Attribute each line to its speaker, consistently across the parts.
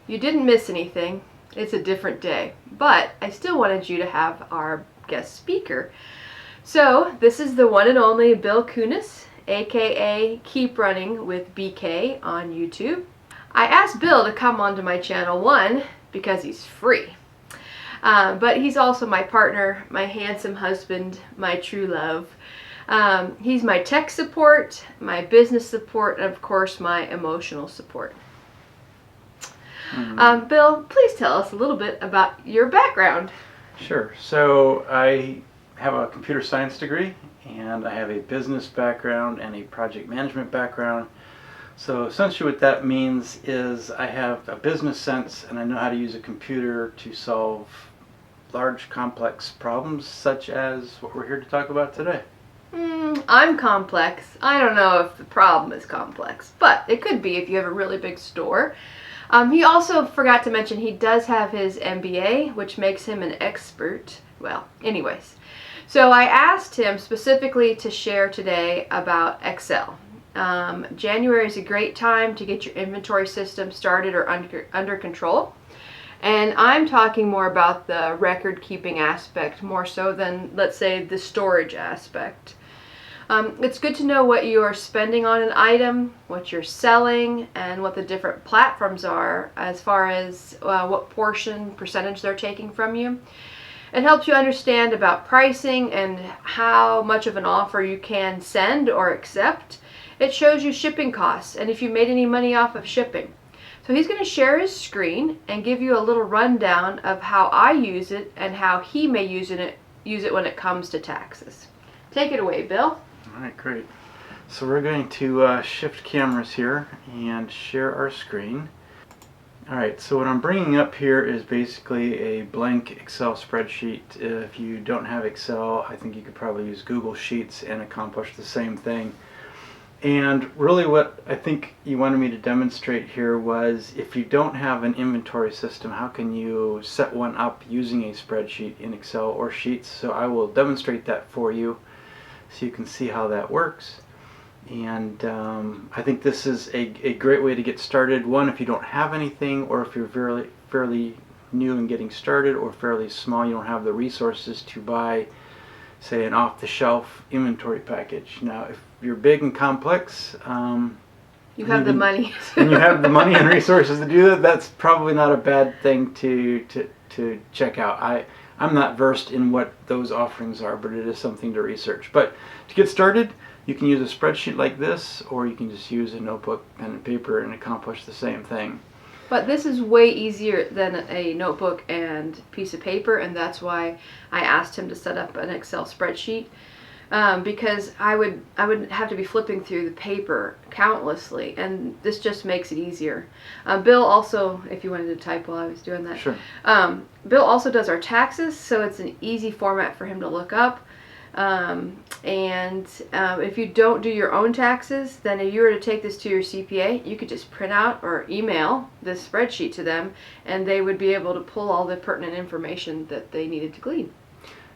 Speaker 1: You didn't miss anything. It's a different day. But I still wanted you to have our guest speaker. So this is the one and only Bill Kunes, aka Keep Running with BK on YouTube. I asked Bill to come onto my channel, one, because he's free. But he's also my partner, my handsome husband, my true love. He's my tech support, my business support, and of course my emotional support. Bill, please tell us a little bit about your background.
Speaker 2: Sure. So I have a computer science degree, and I have a business background and a project management background. So essentially what that means is I have a business sense and I know how to use a computer to solve large complex problems such as what we're here to talk about today.
Speaker 1: I'm complex. I don't know if the problem is complex, but it could be if you have a really big store. He also forgot to mention he does have his MBA, which makes him an expert. Well, anyways. So I asked him specifically to share today about Excel. January is a great time to get your inventory system started or under control. And I'm talking more about the record keeping aspect more so than, let's say, the storage aspect. It's good to know what you are spending on an item, what you're selling, and what the different platforms are as far as what percentage they're taking from you. It helps you understand about pricing and how much of an offer you can send or accept. It shows you shipping costs and if you made any money off of shipping. So he's going to share his screen and give you a little rundown of how I use it and how he may use it when it comes to taxes. Take it away, Bill.
Speaker 2: All right, great. So we're going to shift cameras here and share our screen. All right, so what I'm bringing up here is basically a blank Excel spreadsheet. If you don't have Excel, I think you could probably use Google Sheets and accomplish the same thing. And really what I think you wanted me to demonstrate here was if you don't have an inventory system, how can you set one up using a spreadsheet in Excel or Sheets? So I will demonstrate that for you so you can see how that works. And I think this is a great way to get started. One, if you don't have anything, or if you're fairly new and getting started, or fairly small, you don't have the resources to buy, say, an off-the-shelf inventory package. Now, if you're big and complex,
Speaker 1: you have the money,
Speaker 2: and you have the money and resources to do that, that's probably not a bad thing to check out. I'm not versed in what those offerings are, but it is something to research. But to get started, you can use a spreadsheet like this, or you can just use a notebook, pen and paper, and accomplish the same thing.
Speaker 1: But this is way easier than a notebook and piece of paper, and that's why I asked him to set up an Excel spreadsheet, because I would have to be flipping through the paper countlessly, and this just makes it easier. Bill also, if you wanted to type while I was doing that,
Speaker 2: sure.
Speaker 1: Bill also does our taxes, so it's an easy format for him to look up. If you don't do your own taxes, then if you were to take this to your CPA, you could just print out or email this spreadsheet to them, and they would be able to pull all the pertinent information that they needed to glean.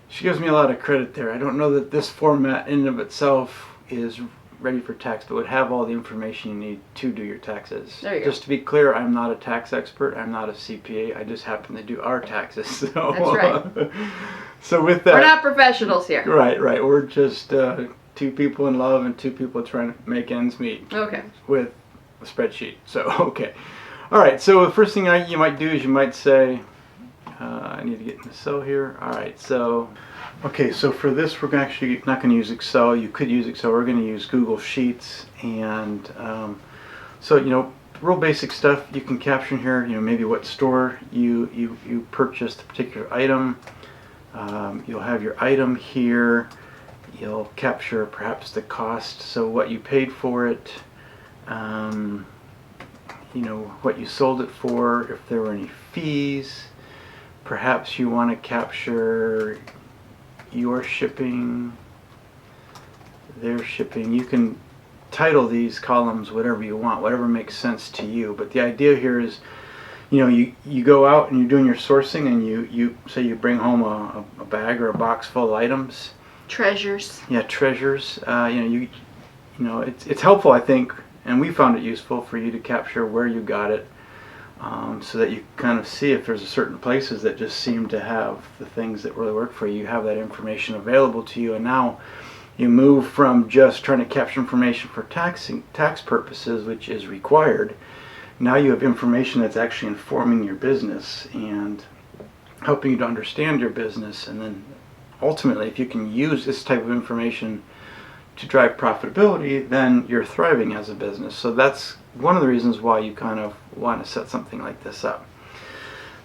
Speaker 2: She gives me a lot of credit there. I don't know that this format in and of itself is ready for tax, but would have all the information you need to do your taxes.
Speaker 1: There you go.
Speaker 2: Just to be clear, I'm not a tax expert. I'm not a CPA. I just happen to do our taxes. So.
Speaker 1: That's right.
Speaker 2: So with that,
Speaker 1: we're not professionals here.
Speaker 2: Right. We're just two people in love and two people trying to make ends meet.
Speaker 1: Okay.
Speaker 2: With a spreadsheet. So okay. All right. So the first thing you might do is you might say, I need to get in the cell here. All right. So. Okay, so for this we're actually not going to use Excel. You could use Excel. We're going to use Google Sheets, and so real basic stuff you can capture in here. Maybe what store you purchased a particular item. You'll have your item here. You'll capture perhaps the cost, so what you paid for it. What you sold it for. If there were any fees. Perhaps you want to capture your shipping, their shipping. You can title these columns whatever you want, whatever makes sense to you. But the idea here is, you go out and you're doing your sourcing, and you say you bring home a bag or a box full of items.
Speaker 1: Treasures.
Speaker 2: Yeah, treasures. It's helpful, I think, and we found it useful for you to capture where you got it. so that you kind of see if there's certain places that just seem to have the things that really work for you. You have that information available to you, and now you move from just trying to capture information for tax purposes, which is required. Now you have information that's actually informing your business and helping you to understand your business, and then ultimately, if you can use this type of information to drive profitability, then you're thriving as a business. So that's one of the reasons why you kind of want to set something like this up.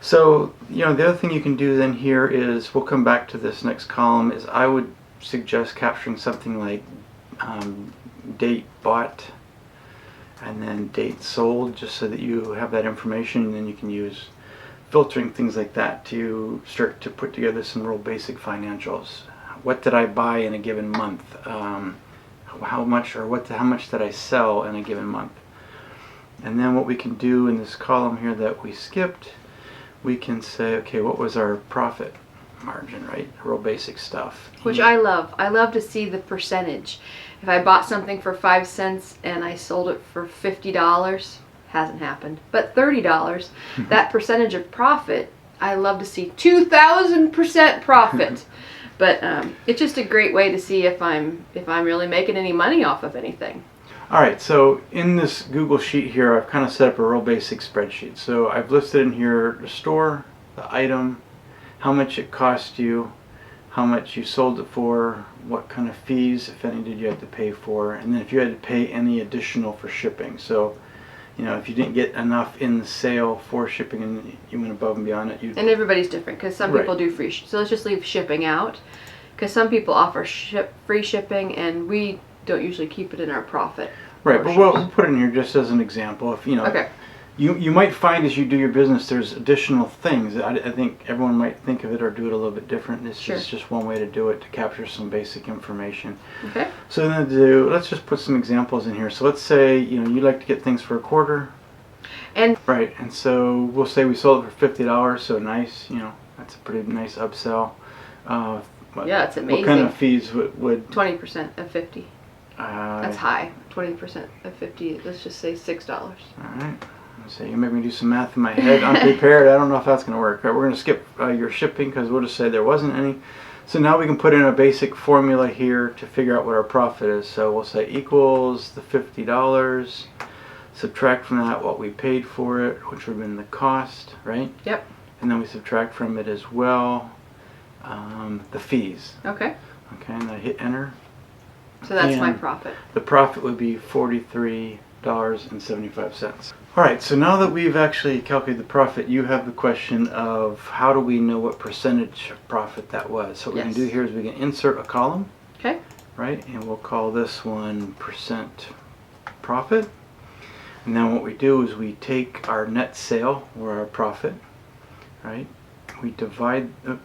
Speaker 2: So, the other thing you can do then here is, we'll come back to this next column, is I would suggest capturing something like date bought and then date sold, just so that you have that information, and then you can use filtering things like that to start to put together some real basic financials. What did I buy in a given month? How much did I sell in a given month? And then what we can do in this column here that we skipped, we can say, okay, what was our profit margin, right? Real basic stuff.
Speaker 1: Which I love. I love to see the percentage. If I bought something for 5 cents and I sold it for $50, hasn't happened, but $30, that percentage of profit, I love to see 2,000% profit. But it's just a great way to see if I'm really making any money off of anything.
Speaker 2: All right, so in this Google Sheet here, I've kind of set up a real basic spreadsheet. So I've listed in here the store, the item, how much it cost you, how much you sold it for, what kind of fees, if any, did you have to pay for, and then if you had to pay any additional for shipping. So, if you didn't get enough in the sale for shipping and you went above and beyond it, you.
Speaker 1: And everybody's different, because some people do free. So let's just leave shipping out, because some people offer free shipping, and we don't usually keep it in our profit.
Speaker 2: Right, but we'll put it in here just as an example. If
Speaker 1: Okay.
Speaker 2: You might find as you do your business, there's additional things. I think everyone might think of it or do it a little bit different. This is just one way to do it, to capture some basic information.
Speaker 1: Okay.
Speaker 2: So then let's just put some examples in here. So let's say, you like to get things for a quarter.
Speaker 1: And
Speaker 2: right, and so we'll say we sold it for $50, so nice, that's a pretty nice upsell.
Speaker 1: yeah, it's amazing.
Speaker 2: What kind of fees would
Speaker 1: 20% of 50. That's high. 20% of 50, let's just say $6.
Speaker 2: All right. So you make me do some math in my head, unprepared. I don't know if that's going to work. Right, we're going to skip your shipping, because we'll just say there wasn't any. So now we can put in a basic formula here to figure out what our profit is. So we'll say equals the $50, subtract from that what we paid for it, which would have been the cost, right?
Speaker 1: Yep.
Speaker 2: And then we subtract from it as well the fees.
Speaker 1: Okay.
Speaker 2: Okay, and I hit enter.
Speaker 1: So that's my profit.
Speaker 2: The profit would be $43.75. All right, so now that we've actually calculated the profit, you have the question of how do we know what percentage of profit that was? So what we can do here is we can insert a column.
Speaker 1: Okay.
Speaker 2: Right, and we'll call this one percent profit. And then what we do is we take our net sale, or our profit, right? We divide, got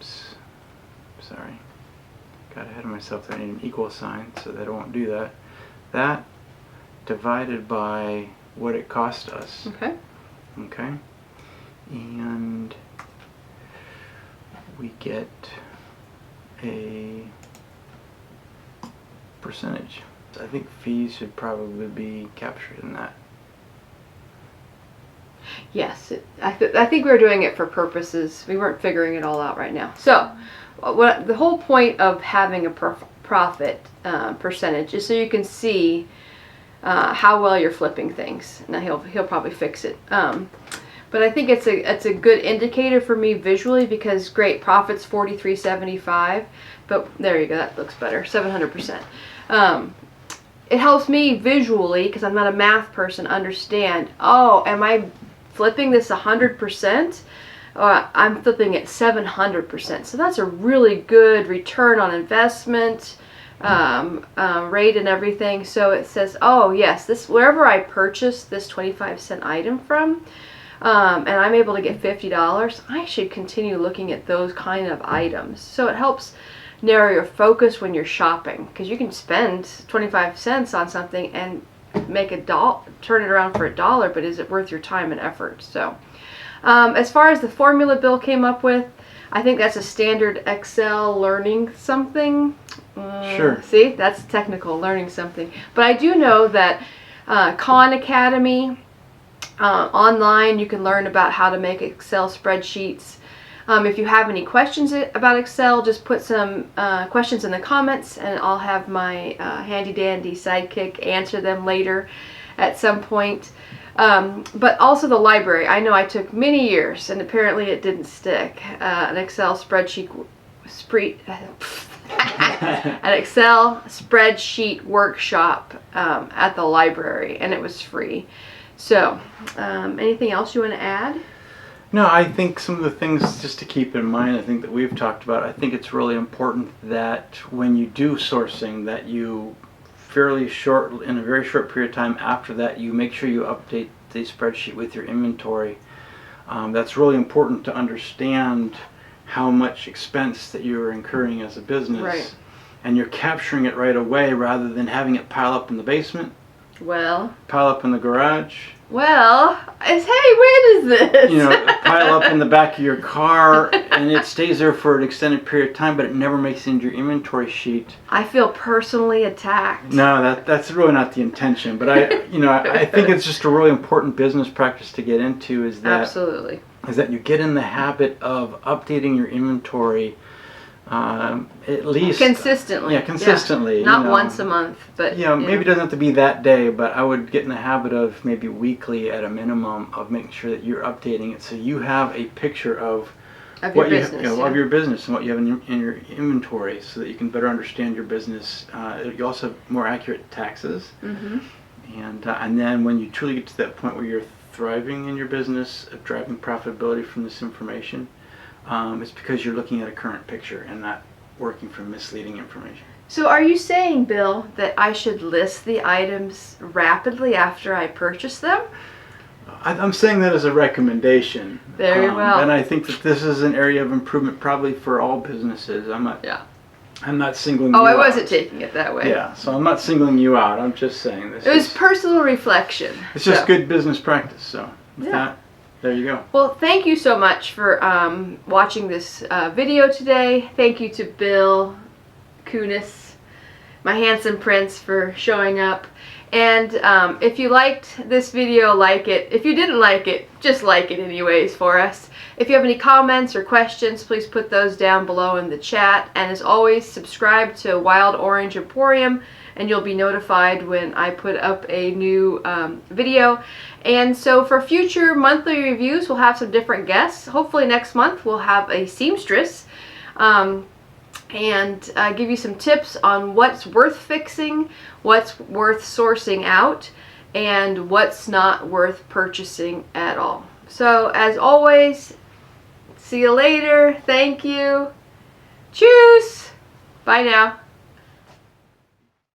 Speaker 2: ahead of myself. I need an equal sign so that I won't do that. That divided by what it cost us.
Speaker 1: Okay.
Speaker 2: Okay. And we get a percentage. I think fees should probably be captured in that.
Speaker 1: Yes, I think we're doing it for purposes. We weren't figuring it all out right now. So, the whole point of having a profit percentage is so you can see how well you're flipping things. Now he'll probably fix it. But I think it's a good indicator for me visually, because great, profit's $43.75, but there you go, that looks better, 700%. It helps me visually, because I'm not a math person, understand, oh, am I flipping this 100%? I'm flipping it 700%. So that's a really good return on investment rate and everything. So it says, oh yes, this, wherever I purchased this 25-cent item from, and I'm able to get $50, I should continue looking at those kind of items. So it helps narrow your focus when you're shopping, because you can spend 25 cents on something and make turn it around for $1, but is it worth your time and effort? So as far as the formula Bill came up with, I think that's a standard Excel learning something.
Speaker 2: Sure.
Speaker 1: See, that's technical, learning something. But I do know that Khan Academy Online, you can learn about how to make Excel spreadsheets. If you have any questions about Excel, just put some questions in the comments, and I'll have my handy dandy sidekick answer them later at some point. But also the library. I know I took many years, and apparently it didn't stick. An Excel spreadsheet an Excel spreadsheet workshop at the library, and it was free. So, anything else you want to add?
Speaker 2: No, I think some of the things just to keep in mind, I think that we've talked about, I think it's really important that when you do sourcing, that you in a very short period of time after that, you make sure you update the spreadsheet with your inventory. That's really important to understand how much expense that you're incurring as a business.
Speaker 1: Right.
Speaker 2: And you're capturing it right away rather than having it pile up in the basement, pile up in the garage.
Speaker 1: Hey, when is this?
Speaker 2: Pile up in the back of your car, and it stays there for an extended period of time, but it never makes it into your inventory sheet.
Speaker 1: I feel personally attacked.
Speaker 2: No, that's really not the intention. But I think it's just a really important business practice to get into.
Speaker 1: Absolutely.
Speaker 2: Is that you get in the habit of updating your inventory. At least
Speaker 1: consistently.
Speaker 2: Yeah, consistently.
Speaker 1: Not once a month, but
Speaker 2: maybe it doesn't have to be that day, but I would get in the habit of maybe weekly at a minimum of making sure that you're updating it so you have a picture of what of your business and what you have in your inventory, so that you can better understand your business. You also have more accurate taxes, and then when you truly get to that point where you're thriving in your business, driving profitability from this information. It's because you're looking at a current picture and not working from misleading information.
Speaker 1: So are you saying, Bill, that I should list the items rapidly after I purchase them?
Speaker 2: I'm saying that as a recommendation.
Speaker 1: Very well.
Speaker 2: And I think that this is an area of improvement probably for all businesses. I'm not singling you out.
Speaker 1: Oh, I wasn't taking it that way.
Speaker 2: Yeah, so I'm not singling you out. I'm just saying this.
Speaker 1: It was personal reflection.
Speaker 2: It's just good business practice. So with that, there you go.
Speaker 1: Well, thank you so much for watching this video today. Thank you to Bill Kunes, my handsome prince, for showing up. And if you liked this video, like it. If you didn't like it, just like it anyways for us. If you have any comments or questions, please put those down below in the chat. And as always, subscribe to Wild Orange Emporium, and you'll be notified when I put up a new video. And so for future monthly reviews, we'll have some different guests. Hopefully next month we'll have a seamstress and give you some tips on what's worth fixing, what's worth sourcing out, and what's not worth purchasing at all. So as always, see you later. Thank you. Tschüss. Bye now.